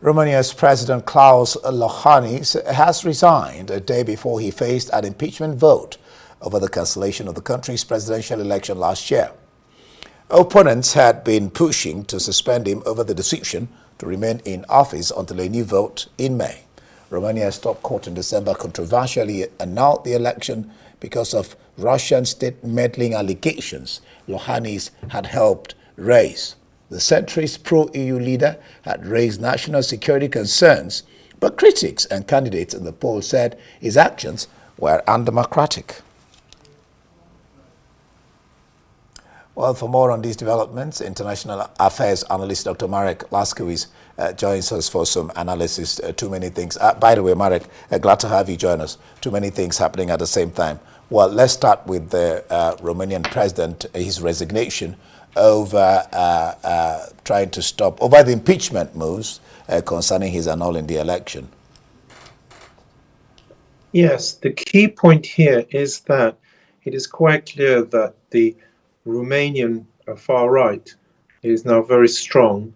Romania's President Klaus Iohannis has resigned a day before he faced an impeachment vote over the cancellation of the country's presidential election last year. Opponents had been pushing to suspend him over the decision to remain in office until a new vote in May. Romania's top court in December controversially annulled the election because of Russian state meddling allegations Iohannis had helped raise. The centrist pro-EU leader had raised national security concerns, but critics and candidates in the poll said his actions were undemocratic. Well, for more on these developments, international affairs analyst Dr. Marek Laskiewicz joins us for some analysis. Too many things. By the way, Marek, glad to have you join us. Too many things happening at the same time. Well, let's start with the Romanian president, his resignation over trying to stop, over the impeachment moves concerning his annulling the election. Yes, the key point here is that it is quite clear that the Romanian far right is now very strong,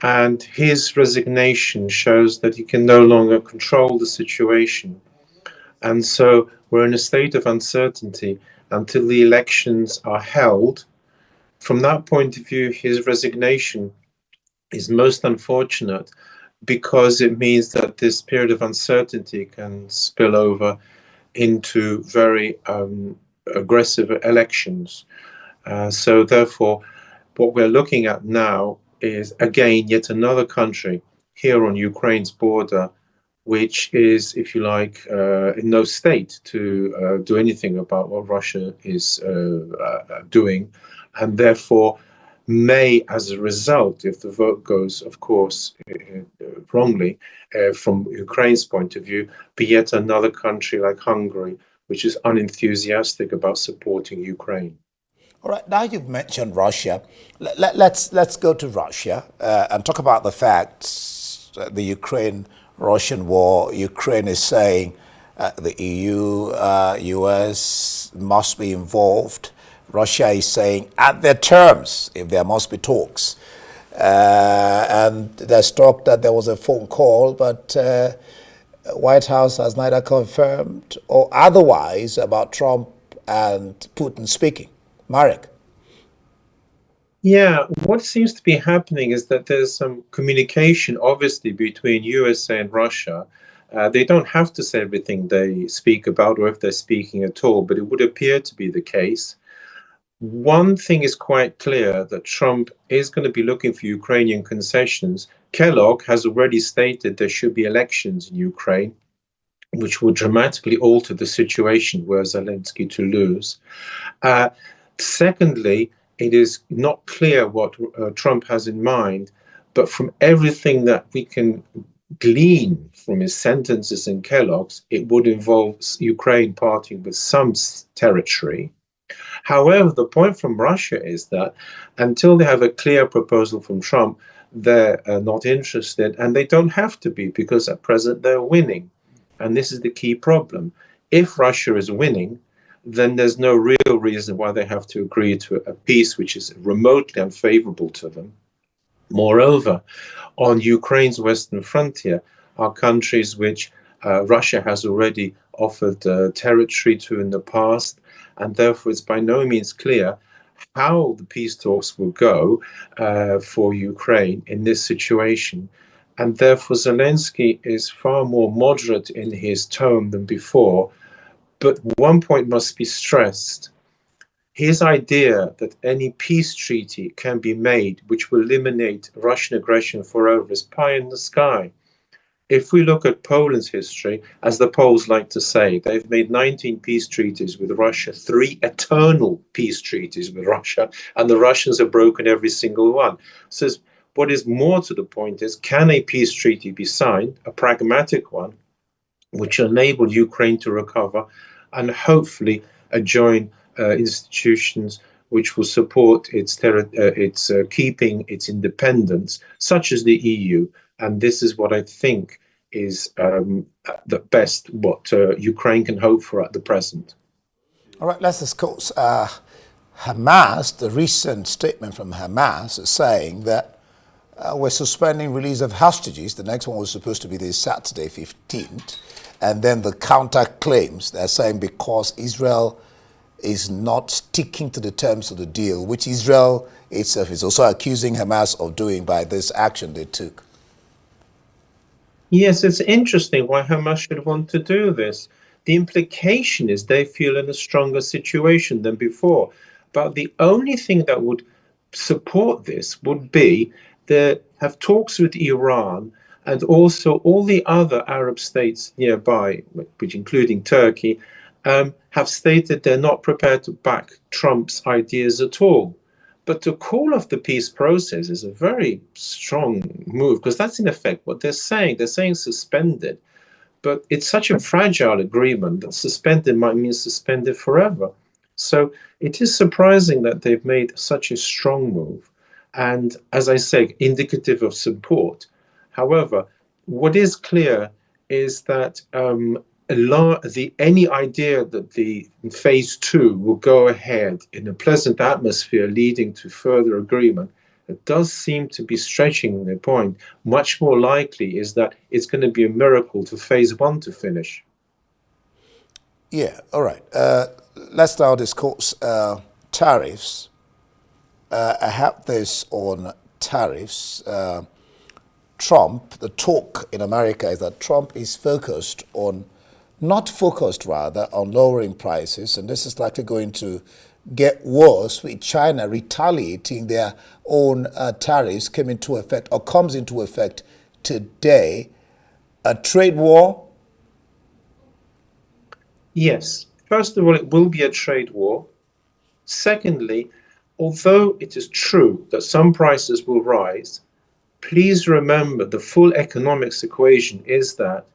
and his resignation shows that he can no longer control the situation. And so we're in a state of uncertainty until the elections are held. From that point of view, his resignation is most unfortunate because it means that this period of uncertainty can spill over into very aggressive elections. So therefore, what we're looking at now is, again, yet another country here on Ukraine's border, which is, if you like, in no state to do anything about what Russia is doing, and therefore may, as a result, if the vote goes, of course, wrongly, from Ukraine's point of view, be yet another country like Hungary, which is unenthusiastic about supporting Ukraine. All right, now you've mentioned Russia. Let's go to Russia and talk about the facts. The Ukraine-Russian war. Ukraine is saying the EU, US must be involved. Russia is saying at their terms, if there must be talks. And there's talk that there was a phone call, but White House has neither confirmed or otherwise about Trump and Putin speaking. Marek. Yeah, what seems to be happening is that there's some communication, obviously, between USA and Russia. They don't have to say everything they speak about, or if they're speaking at all, but it would appear to be the case. One thing is quite clear, that Trump is going to be looking for Ukrainian concessions. Kellogg has already stated there should be elections in Ukraine, which would dramatically alter the situation were Zelensky to lose. Secondly, it is not clear what Trump has in mind, but from everything that we can glean from his sentences in Kellogg's, it would involve Ukraine parting with some territory. However, the point from Russia is that until they have a clear proposal from Trump, they're not interested, and they don't have to be, because at present they're winning. And this is the key problem. If Russia is winning, then there's no real reason why they have to agree to a peace which is remotely unfavorable to them. Moreover, on Ukraine's western frontier are countries which Russia has already offered territory to in the past, and therefore it's by no means clear how the peace talks will go for Ukraine in this situation. And therefore Zelensky is far more moderate in his tone than before. But one point must be stressed. His idea that any peace treaty can be made which will eliminate Russian aggression forever is pie in the sky. If we look at Poland's history, as the Poles like to say, they've made 19 peace treaties with Russia, 3 eternal peace treaties with Russia, and the Russians have broken every single one. So what is more to the point is, can a peace treaty be signed, a pragmatic one, which will enable Ukraine to recover and hopefully join institutions which will support its keeping its independence, such as the EU. And this is what I think is the best what Ukraine can hope for at the present. All right, let's discuss Hamas. The recent statement from Hamas is saying that we're suspending release of hostages. The next one was supposed to be this Saturday, 15th. And then the counter claims, they're saying because Israel is not sticking to the terms of the deal, which Israel itself is also accusing Hamas of doing by this action they took. Yes, it's interesting why Hamas should want to do this. The implication is they feel in a stronger situation than before. But the only thing that would support this would be to have talks with Iran and also all the other Arab states nearby, which including Turkey, have stated they're not prepared to back Trump's ideas at all. But to call off the peace process is a very strong move because that's in effect what they're saying. They're saying suspended, but it's such a fragile agreement that suspended might mean suspended forever. So it is surprising that they've made such a strong move. And as I say, indicative of support. However, what is clear is that any idea that the phase two will go ahead in a pleasant atmosphere leading to further agreement, it does seem to be stretching the point. Much more likely is that it's going to be a miracle for phase one to finish. Yeah, all right. Let's now discuss tariffs. I have this on tariffs. Trump, the talk in America is that Trump is not focused rather, on lowering prices, and this is likely going to get worse with China retaliating. Their own tariffs came into effect or comes into effect today. A trade war? Yes. First of all, it will be a trade war. Secondly, although it is true that some prices will rise, please remember the full economics equation is that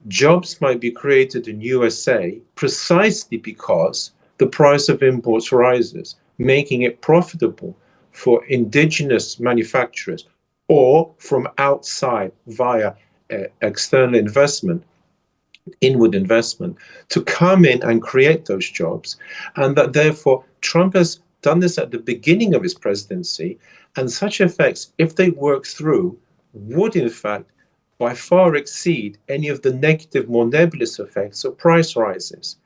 jobs might be created in USA precisely because the price of imports rises, making it profitable for indigenous manufacturers or from outside via external investment, inward investment, to come in and create those jobs. And that therefore Trump has done this at the beginning of his presidency, and such effects, if they work through, would in fact by far exceed any of the negative, more nebulous effects of price rises.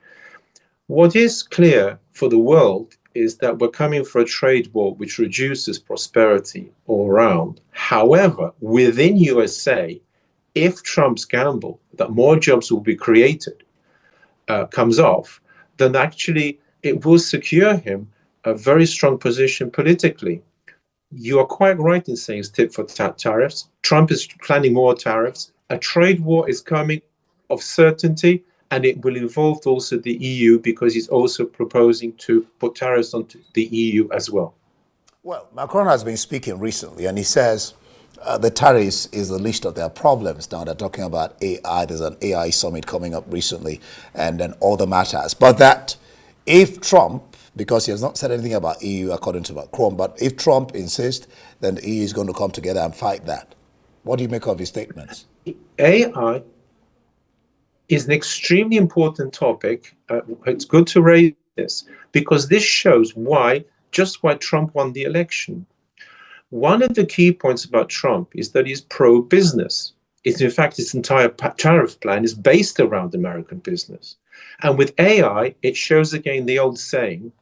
What is clear for the world is that we're coming for a trade war which reduces prosperity all around. However, within USA, if Trump's gamble that more jobs will be created comes off, then actually it will secure him a very strong position politically. You are quite right in saying it's tit for tat tariffs. Trump is planning more tariffs. A trade war is coming of certainty, and it will involve also the EU because he's also proposing to put tariffs on the EU as well. Well, Macron has been speaking recently, and he says the tariffs is the least of their problems. Now they're talking about AI. There's an AI summit coming up recently, and then other matters. But that if Trump, because he has not said anything about EU according to Macron, but if Trump insists, then the EU is going to come together and fight that. What do you make of his statements? AI is an extremely important topic. It's good to raise this because this shows why Trump won the election. One of the key points about Trump is that he's pro-business. In fact, his entire tariff plan is based around American business. And with AI, it shows again the old saying,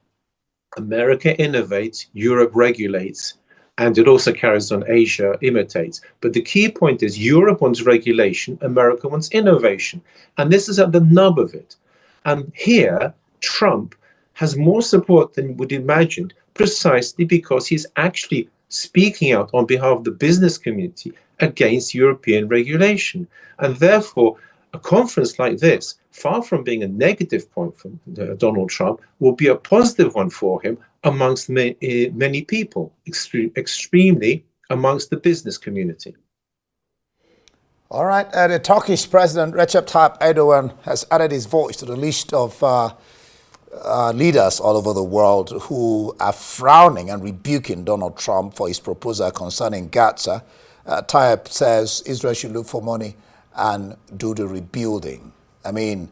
America innovates, Europe regulates, and it also carries on Asia imitates. But the key point is Europe wants regulation, America wants innovation. And this is at the nub of it. And here, Trump has more support than you would imagine, precisely because he's actually speaking out on behalf of the business community against European regulation. And therefore, a conference like this, far from being a negative point for Donald Trump, will be a positive one for him amongst many people, extremely amongst the business community. All right. The Turkish President Recep Tayyip Erdogan has added his voice to the list of leaders all over the world who are frowning and rebuking Donald Trump for his proposal concerning Gaza. Tayyip says Israel should look for money and do the rebuilding. I mean,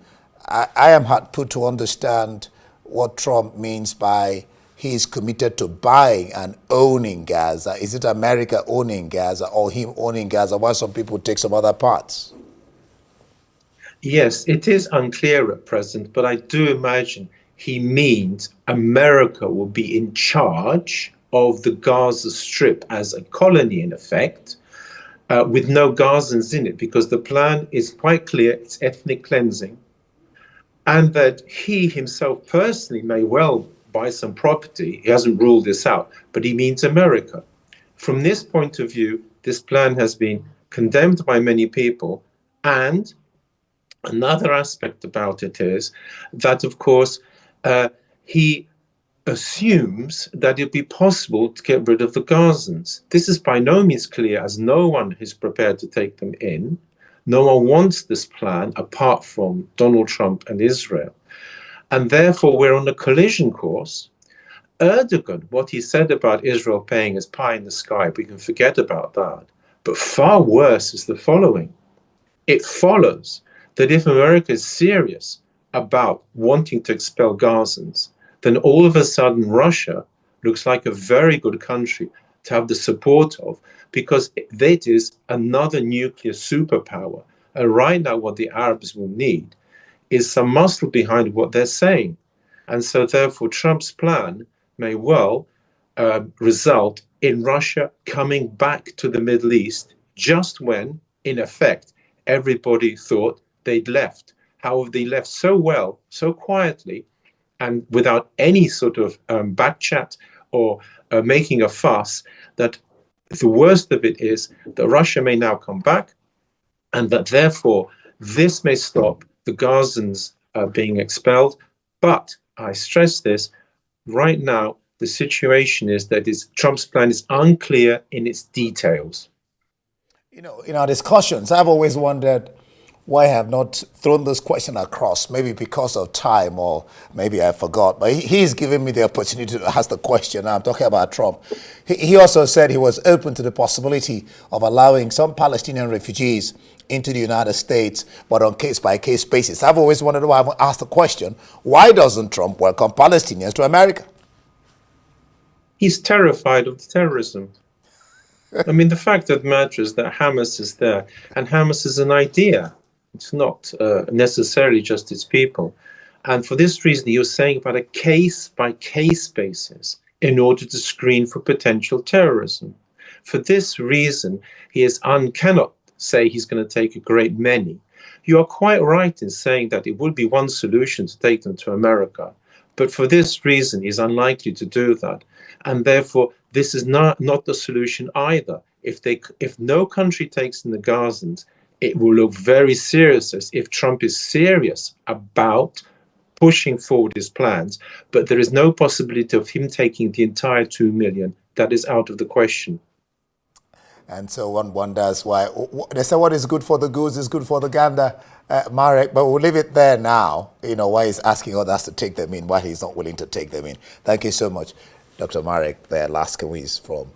I am hard put to understand what Trump means by he is committed to buying and owning Gaza? Is it America owning Gaza or him owning Gaza while some people take some other parts? Yes, it is unclear at present, but I do imagine he means America will be in charge of the Gaza Strip as a colony, in effect, with no Gazans in it, because the plan is quite clear, it's ethnic cleansing, and that he himself personally may well buy some property. He hasn't ruled this out, but he means America. From this point of view, this plan has been condemned by many people, and another aspect about it is that, of course, he assumes that it'd be possible to get rid of the Gazans. This is by no means clear, as no one is prepared to take them in. No one wants this plan apart from Donald Trump and Israel. And therefore, we're on a collision course. Erdogan, what he said about Israel paying as pie in the sky, we can forget about that. But far worse is the following. It follows that if America is serious about wanting to expel Gazans, then all of a sudden Russia looks like a very good country to have the support of, because that is another nuclear superpower. And right now what the Arabs will need is some muscle behind what they're saying. And so therefore Trump's plan may well result in Russia coming back to the Middle East just when, in effect, everybody thought they'd left. However, they left so well, so quietly, and without any sort of back chat or making a fuss, that the worst of it is that Russia may now come back, and that therefore this may stop the Gazans being expelled. But I stress this, right now the situation is that Trump's plan is unclear in its details. You know, in our discussions, I've always wondered why I have not thrown this question across, maybe because of time or maybe I forgot. But he's given me the opportunity to ask the question. I'm talking about Trump. He also said he was open to the possibility of allowing some Palestinian refugees into the United States, but on case-by-case basis. I've always wondered why I've asked the question, why doesn't Trump welcome Palestinians to America? He's terrified of the terrorism. I mean, the fact that matters that Hamas is there, and Hamas is an idea. It's not necessarily just its people. And for this reason, you're saying about a case-by-case basis in order to screen for potential terrorism. For this reason, cannot say he's going to take a great many. You are quite right in saying that it would be one solution to take them to America. But for this reason, he's unlikely to do that. And therefore, this is not the solution either. If no country takes in the Gazans, it will look very serious as if Trump is serious about pushing forward his plans, but there is no possibility of him taking the entire 2 million. That is out of the question. And so one wonders why. They say what is good for the goose is good for the gander, Marek, but we'll leave it there now. You know, why he's asking others to take them in, why he's not willing to take them in. Thank you so much, Dr. Marek there, Laskiewicz from